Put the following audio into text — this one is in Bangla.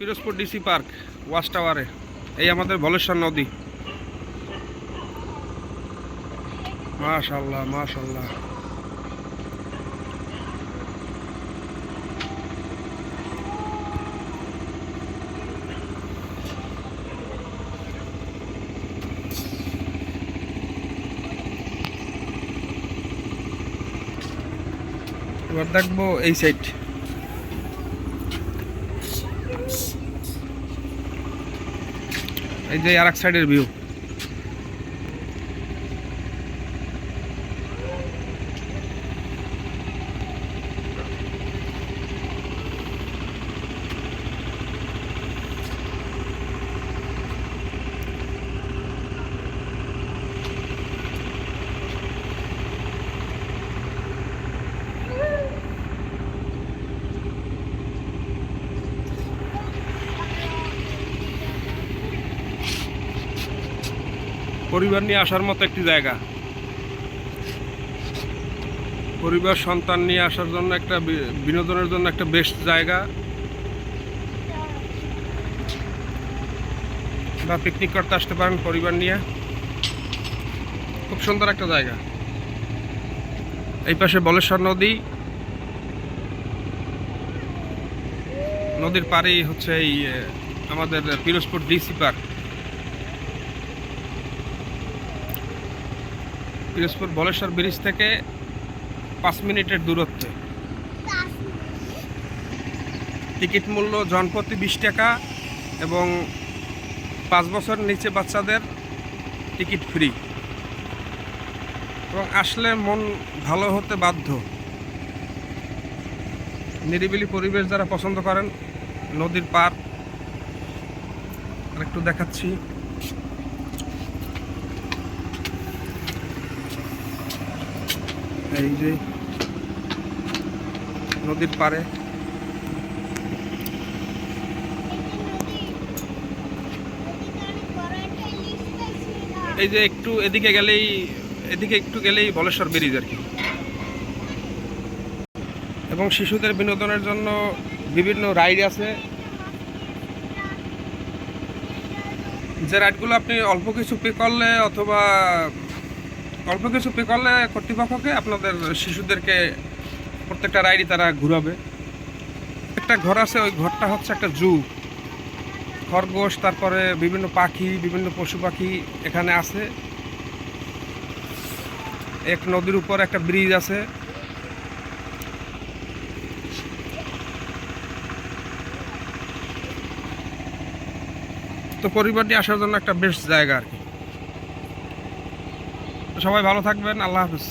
পিরোজপুর ডিসি পার্ক ওয়াচ টাওয়ারে এই আমাদের বলেশ্বর নদী। মাশাআল্লাহ মাশাআল্লাহ। এবার দেখবো এই সাইড। এই যে আরেক সাইডের ভিউ। পরিবার নিয়ে আসার মতো একটি জায়গা, পরিবার সন্তান নিয়ে আসার জন্য একটা বিনোদনের জন্য একটা বেস্ট জায়গা, বা পিকনিক করতে আসতে পারেন পরিবার নিয়ে। খুব সুন্দর একটা জায়গা। এই পাশে বলেশ্বর নদী, নদীর পাড়েই হচ্ছে এই আমাদের Pirojpur DC park. Pirojpur Baleshwar bridge থেকে 5 মিনিটের দূরত্বে। টিকিট মূল্য জনপ্রতি 20 টাকা এবং 5 বছর নিচে বাচ্চাদের টিকিট ফ্রি। এবং আসলে মন ভালো হতে বাধ্য। নিরিবিলি পরিবেশ যারা পছন্দ করেন, নদীর পার একটু দেখাচ্ছি। এই যে নদীর পাড়ে এই যে একটু এদিকে একটু গেলেই বলেশ্বর ব্রিজ আর কি। এবং শিশুদের বিনোদনের জন্য বিভিন্ন রাইড আছে, যে রাইডগুলো আপনি অল্প কিছু পে করলে কর্তৃপক্ষকে আপনাদের শিশুদেরকে প্রত্যেকটা রাইডই তারা ঘুরাবে। একটা ঘর আছে, ওই ঘরটা হচ্ছে একটা জু। খরগোশ, তারপরে বিভিন্ন পাখি, বিভিন্ন পশু পাখি এখানে আছে। এক নদীর উপর একটা ব্রিজ আছে। তো পরিবার নিয়ে আসার জন্য একটা বেস্ট জায়গা আর কি। সবাই ভালো থাকবেন, আল্লাহ হাফেজ।